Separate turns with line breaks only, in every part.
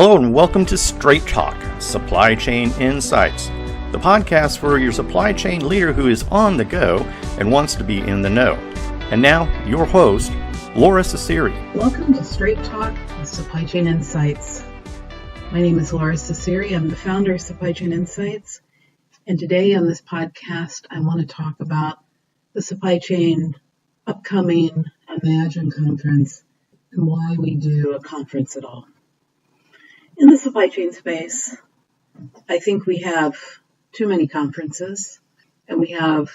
Hello and welcome to Straight Talk, Supply Chain Insights, the podcast for your supply chain leader who is on the go and wants to be in the know. And now, your host, Lora.
Welcome to Straight Talk, Supply Chain Insights. My name is Lora. I'm the founder of Supply Chain Insights. And today on this podcast, I want to talk about the Supply Chain upcoming Imagine conference and why we do a conference at all. In the supply chain space, I think we have too many conferences and we have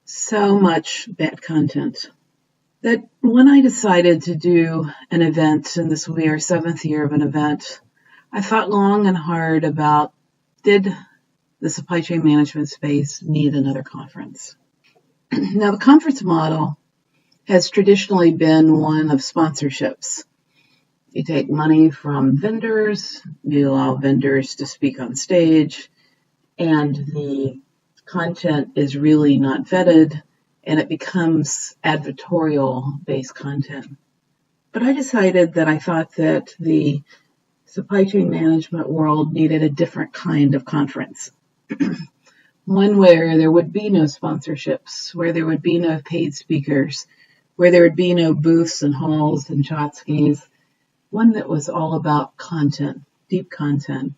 so much bad content that when I decided to do an event, and this will be our 7th year of an event, I thought long and hard about, did the supply chain management space need another conference? Now, the conference model has traditionally been one of sponsorships. You take money from vendors, you allow vendors to speak on stage, and the content is really not vetted, and it becomes advertorial-based content. But I decided that I thought that the supply chain management world needed a different kind of conference. One where there would be no sponsorships, where there would be no paid speakers, where there would be no booths and halls and tchotchkes. One that was all about content, deep content.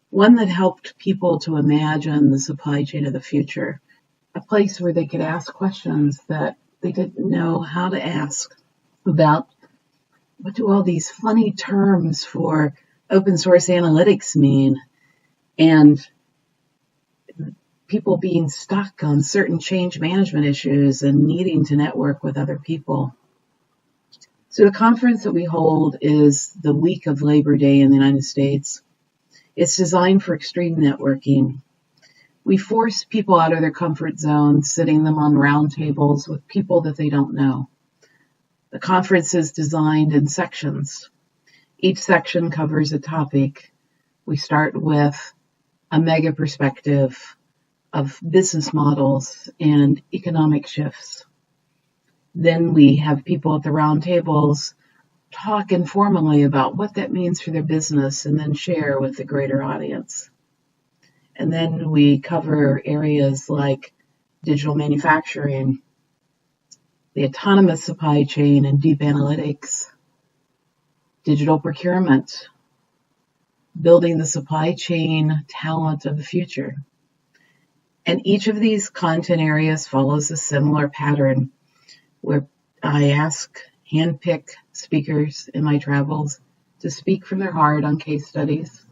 One that helped people to imagine the supply chain of the future. A place where they could ask questions that they didn't know how to ask about what do all these funny terms for open source analytics mean, and people being stuck on certain change management issues and needing to network with other people. So the conference that we hold is the week of Labor Day in the United States. It's designed for extreme networking. We force people out of their comfort zone, sitting them on round tables with people that they don't know. The conference is designed in sections. Each section covers a topic. We start with a mega perspective of business models and economic shifts. Then we have people at the round tables talk informally about what that means for their business and then share with the greater audience. And then we cover areas like digital manufacturing, the autonomous supply chain and deep analytics, digital procurement, building the supply chain talent of the future. And each of these content areas follows a similar pattern where I handpick speakers in my travels to speak from their heart on case studies,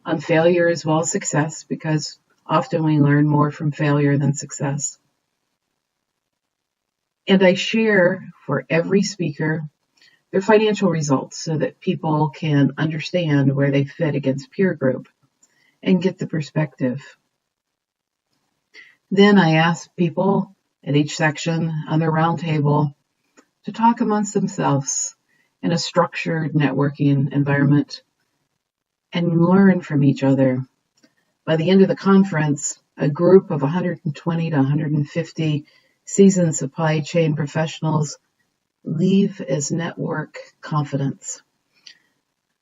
on failure as well as success, because often we learn more from failure than success. And I share for every speaker their financial results so that people can understand where they fit against peer group and get the perspective. Then I ask people at each section on their round table to talk amongst themselves in a structured networking environment and learn from each other. By the end of the conference, a group of 120 to 150 seasoned supply chain professionals leave as network confidents.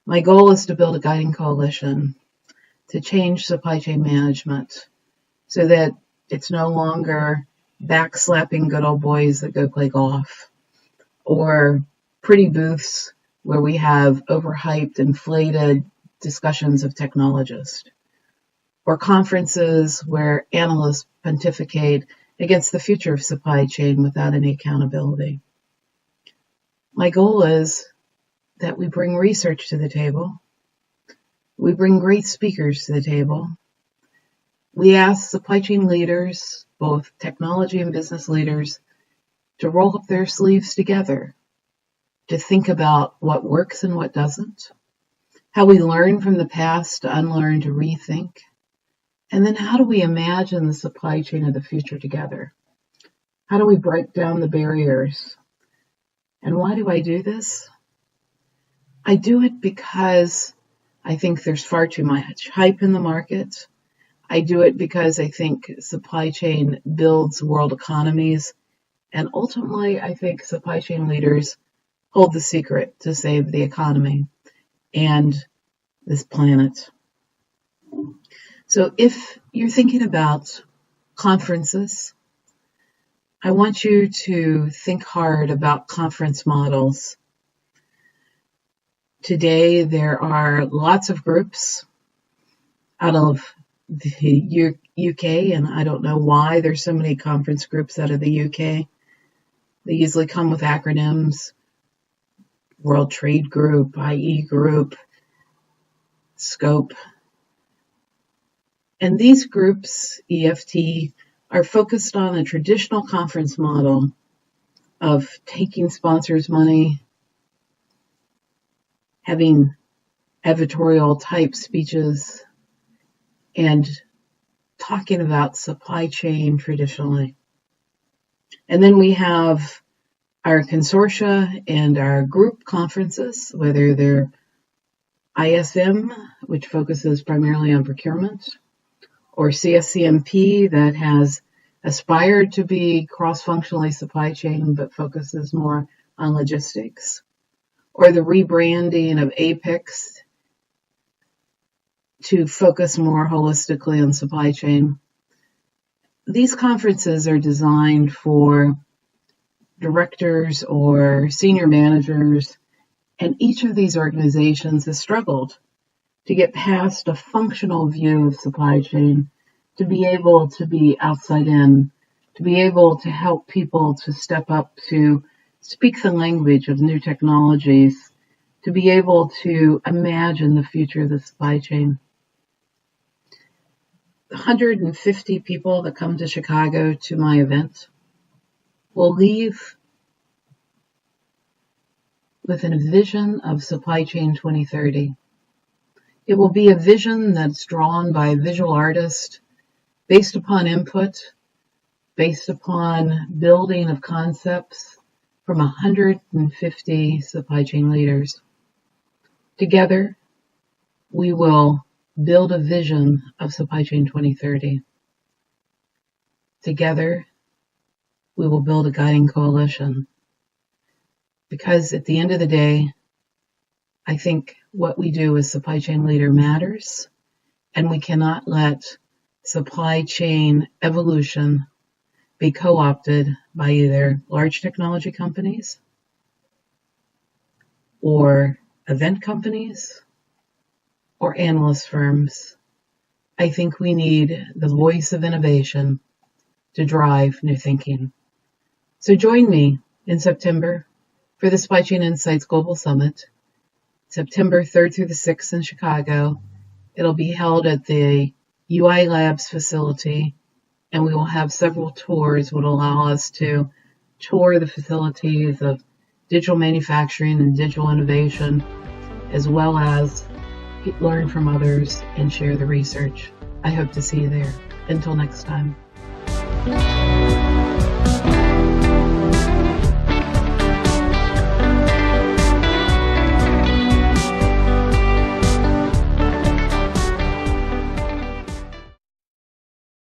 My goal is to build a guiding coalition to change supply chain management so that it's no longer backslapping good old boys that go play golf, or pretty booths where we have overhyped, inflated discussions of technologists, or conferences where analysts pontificate against the future of supply chain without any accountability. My goal is that we bring research to the table. We bring great speakers to the table. We ask supply chain leaders, both technology and business leaders, to roll up their sleeves together, to think about what works and what doesn't, how we learn from the past to unlearn, to rethink, and then how do we imagine the supply chain of the future together? How do we break down the barriers? And why do I do this? I do it because I think there's far too much hype in the market. I do it because I think supply chain builds world economies. And ultimately, I think supply chain leaders hold the secret to save the economy. And this planet. So if you're thinking about conferences, I want you to think hard about conference models. Today, there are lots of groups out of the UK, and I don't know why there's so many conference groups out of the UK. They usually come with acronyms: World Trade Group, IE Group, Scope. And these groups, EFT, are focused on a traditional conference model of taking sponsors' money, having advertorial type speeches, and talking about supply chain traditionally. And then we have our consortia and our group conferences, whether they're ISM, which focuses primarily on procurement, or CSCMP, that has aspired to be cross-functionally supply chain but focuses more on logistics, or the rebranding of APEX to focus more holistically on supply chain. These conferences are designed for directors or senior managers, and each of these organizations has struggled to get past a functional view of supply chain, to be able to be outside in, to be able to help people to step up to speak the language of new technologies, to be able to imagine the future of the supply chain. 150 people that come to Chicago to my event will leave with a vision of Supply Chain 2030. It will be a vision that's drawn by a visual artist, based upon input, based upon building of concepts from 150 supply chain leaders. Together, we will build a vision of Supply Chain 2030. Together, we will build a guiding coalition. Because at the end of the day, I think what we do as supply chain leader matters, and we cannot let supply chain evolution be co-opted by either large technology companies or event companies or analyst firms. I think we need the voice of innovation to drive new thinking. So join me in September for the Supply Chain Insights Global Summit, September 3rd through the 6th in Chicago. It'll be held at the UI Labs facility, and we will have several tours that will allow us to tour the facilities of digital manufacturing and digital innovation, as well as learn from others and share the research. I hope to see you there. Until next time.